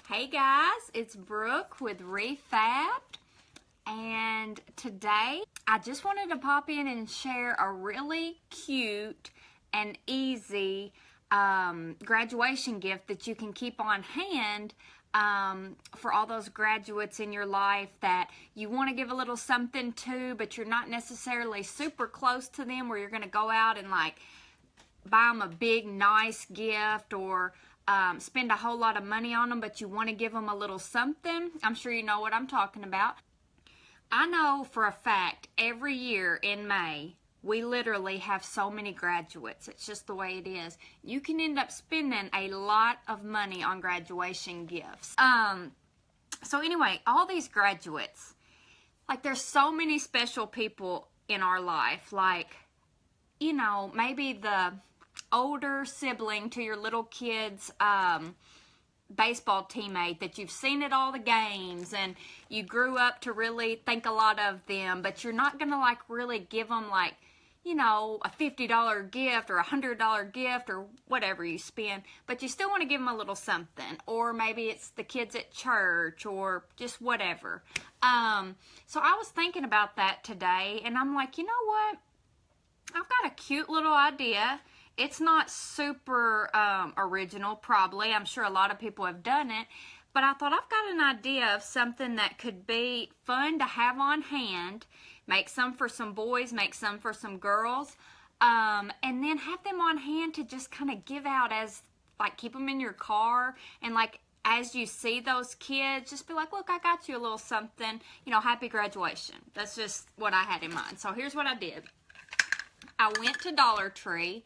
Hey guys, it's Brooke with Re-Fabbed, and today I just wanted to pop in and share a really cute and easy graduation gift that you can keep on hand for all those graduates in your life that you want to give a little something to, but you're not necessarily super close to them where you're going to go out and like buy them a big nice gift or spend a whole lot of money on them, but you want to give them a little something. I'm sure you know what I'm talking about. I know for a fact every year in May we literally have so many graduates. It's just the way it is. You can end up spending a lot of money on graduation gifts. So anyway, all these graduates, like there's so many special people in our life, like, you know, maybe the older sibling to your little kid's baseball teammate that you've seen at all the games and you grew up to really think a lot of them, but you're not gonna like really give them like, you know, a $50 gift or a $100 gift or whatever you spend, but you still want to give them a little something. Or maybe it's the kids at church or just whatever. So I was thinking about that today and I'm like, you know what, I've got a cute little idea. It's not super original, probably. I'm sure a lot of people have done it. But I thought I've got an idea of something that could be fun to have on hand. Make some for some boys, make some for some girls. And then have them on hand to just kind of give out as, like, keep them in your car. And, like, as you see those kids, just be like, look, I got you a little something. You know, happy graduation. That's just what I had in mind. So here's what I did. I went to Dollar Tree.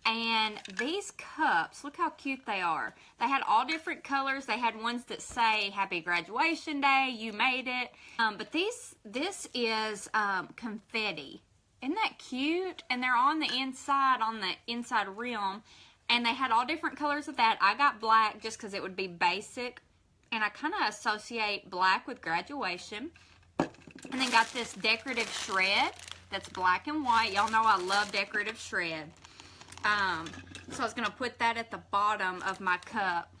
And these cups, look how cute they are. They had all different colors. They had ones that say, Happy Graduation Day, you made it. But this is confetti. Isn't that cute? And they're on the inside rim. And they had all different colors of that. I got black just because it would be basic. And I kind of associate black with graduation. And then got this decorative shred that's black and white. Y'all know I love decorative shred. So I was going to put that at the bottom of my cup.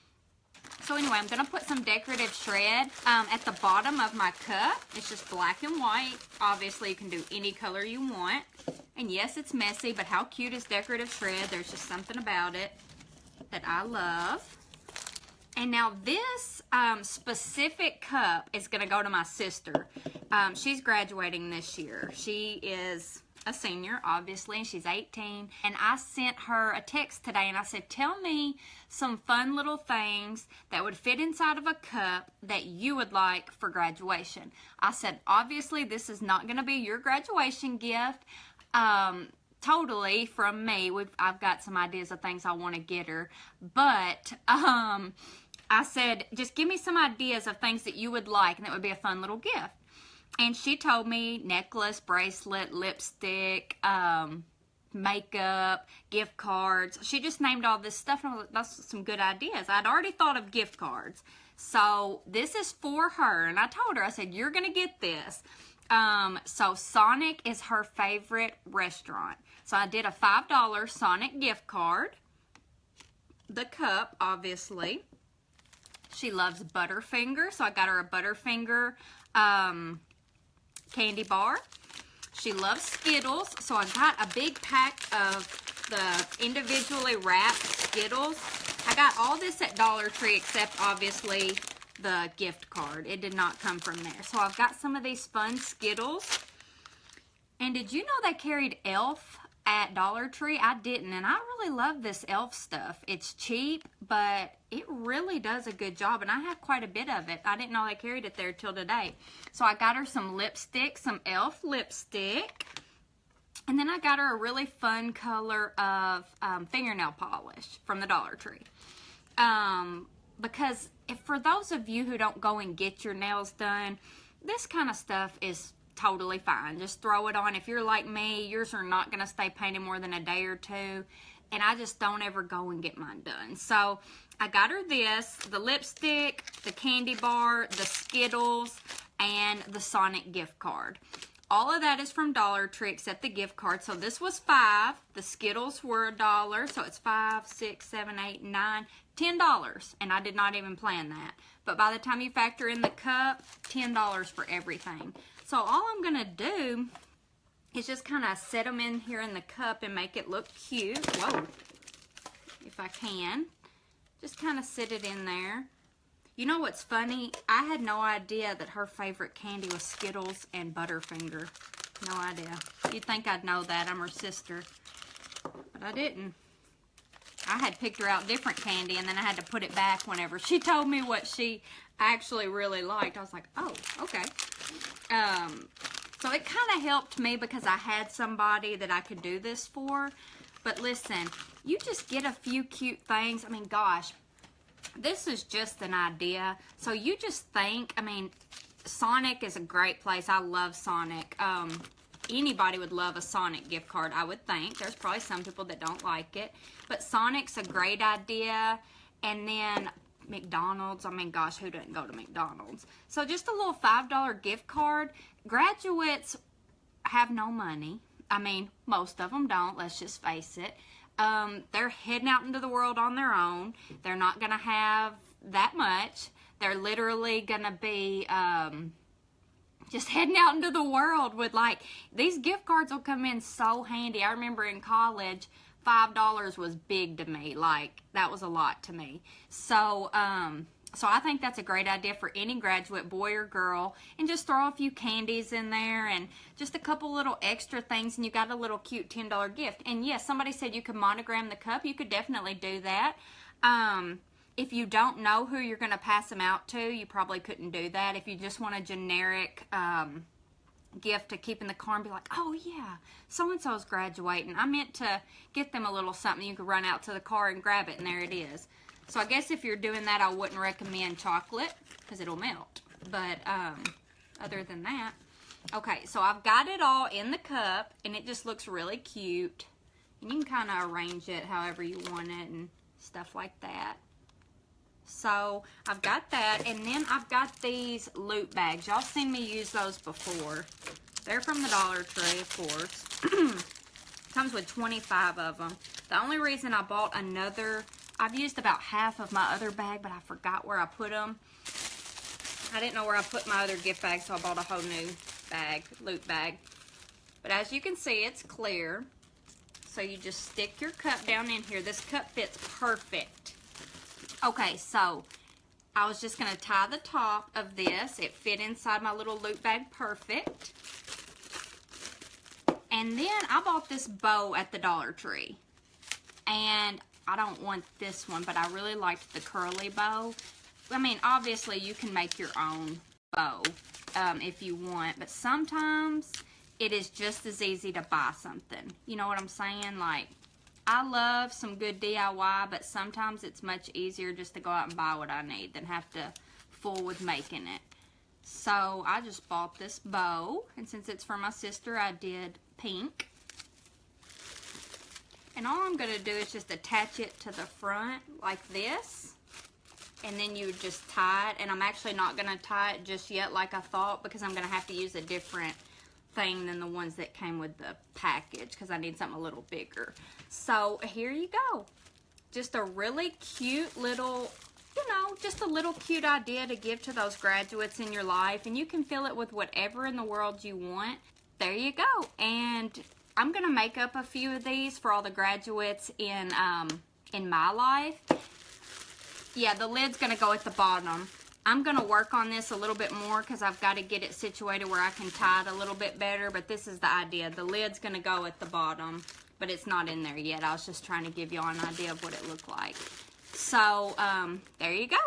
So anyway, I'm going to put some decorative shred at the bottom of my cup. It's just black and white. Obviously, you can do any color you want. And yes, it's messy, but how cute is decorative shred? There's just something about it that I love. And now this specific cup is going to go to my sister. She's graduating this year. She is a senior, obviously, and she's 18. And I sent her a text today and I said, tell me some fun little things that would fit inside of a cup that you would like for graduation. I said, obviously, this is not going to be your graduation gift. Totally from me. I've got some ideas of things I want to get her. But I said, just give me some ideas of things that you would like and that would be a fun little gift. And she told me necklace, bracelet, lipstick, makeup, gift cards. She just named all this stuff, and that's some good ideas. I'd already thought of gift cards. So this is for her, and I told her, I said, you're going to get this. So Sonic is her favorite restaurant. So I did a $5 Sonic gift card. The cup, obviously. She loves Butterfinger, so I got her a Butterfinger candy bar. She loves Skittles, so I got a big pack of the individually wrapped Skittles. I got all this at Dollar Tree except obviously the gift card. It did not come from there. So I've got some of these fun Skittles. And did you know they carried Elf at Dollar Tree? I didn't, and I really love this Elf stuff. It's cheap, but it really does a good job, and I have quite a bit of it. I didn't know they carried it there till today. So I got her some lipstick, some Elf lipstick, and then I got her a really fun color of fingernail polish from the Dollar Tree. Because for those of you who don't go and get your nails done, this kind of stuff is totally fine. Just throw it on. If you're like me, yours are not going to stay painted more than a day or two. And I just don't ever go and get mine done. So I got her this, the lipstick, the candy bar, the Skittles, and the Sonic gift card. All of that is from Dollar Tree except the gift card. So this was $5. The Skittles were $1. So it's 5, 6, 7, 8, 9, $10, and I did not even plan that. But by the time you factor in the cup, $10 for everything. So all I'm gonna do is just kind of set them in here in the cup and make it look cute. Whoa, if I can. Just kind of sit it in there. You know what's funny? I had no idea that her favorite candy was Skittles and Butterfinger. No idea. You'd think I'd know that. I'm her sister. But I didn't. I had picked her out different candy, and then I had to put it back whenever she told me what she actually really liked. I was like, oh, okay. So it kind of helped me because I had somebody that I could do this for. But listen, you just get a few cute things. I mean, gosh, this is just an idea. So you just think, I mean, Sonic is a great place. I love Sonic. Anybody would love a Sonic gift card, I would think. There's probably some people that don't like it. But Sonic's a great idea. And then McDonald's. I mean, gosh, who doesn't go to McDonald's? So just a little $5 gift card. Graduates have no money. I mean, most of them don't. Let's just face it. They're heading out into the world on their own. They're not going to have that much. They're literally going to be just heading out into the world with, like, these gift cards will come in so handy. I remember in college, $5 was big to me. Like, that was a lot to me. So, so I think that's a great idea for any graduate, boy or girl. And just throw a few candies in there and just a couple little extra things, and you got a little cute $10 gift. And yes, somebody said you could monogram the cup. You could definitely do that. If you don't know who you're going to pass them out to, you probably couldn't do that. If you just want a generic gift to keep in the car and be like, oh yeah, so-and-so's graduating. I meant to get them a little something. You could run out to the car and grab it, and there it is. So I guess if you're doing that, I wouldn't recommend chocolate because it'll melt. But other than that, okay, so I've got it all in the cup, and it just looks really cute. And you can kind of arrange it however you want it and stuff like that. So I've got that, and then I've got these loot bags. Y'all seen me use those before. They're from the Dollar Tree, of course. Comes with 25 of them. The only reason I bought another, I've used about half of my other bag, but I forgot where I put them. I didn't know where I put my other gift bag, so I bought a whole new bag, loot bag. But as you can see, it's clear. So you just stick your cup down in here. This cup fits perfect. Okay, so I was just going to tie the top of this. It fit inside my little loot bag perfect. And then I bought this bow at the Dollar Tree. And I don't want this one, but I really liked the curly bow. I mean, obviously you can make your own bow if you want. But sometimes it is just as easy to buy something. You know what I'm saying? Like, I love some good DIY, but sometimes it's much easier just to go out and buy what I need than have to fool with making it. So I just bought this bow, and since it's for my sister, I did pink. And all I'm going to do is just attach it to the front like this, and then you just tie it. And I'm actually not going to tie it just yet like I thought, because I'm going to have to use a different thing than the ones that came with the package, because I need something a little bigger. So here you go. Just a really cute little, you know, just a little cute idea to give to those graduates in your life, and you can fill it with whatever in the world you want. There you go. And I'm gonna make up a few of these for all the graduates in my life. Yeah, the lid's gonna go at the bottom. I'm going to work on this a little bit more because I've got to get it situated where I can tie it a little bit better, but this is the idea. The lid's going to go at the bottom, but it's not in there yet. I was just trying to give you all an idea of what it looked like. So, there you go.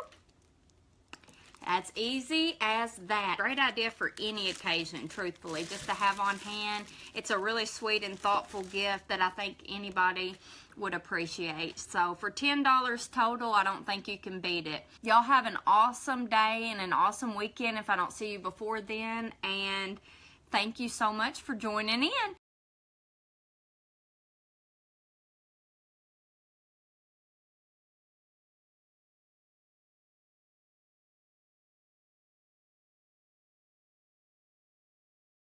As easy as that. Great idea for any occasion, truthfully, just to have on hand. It's a really sweet and thoughtful gift that I think anybody would appreciate. So for $10 total, I don't think you can beat it. Y'all have an awesome day and an awesome weekend if I don't see you before then. And thank you so much for joining in.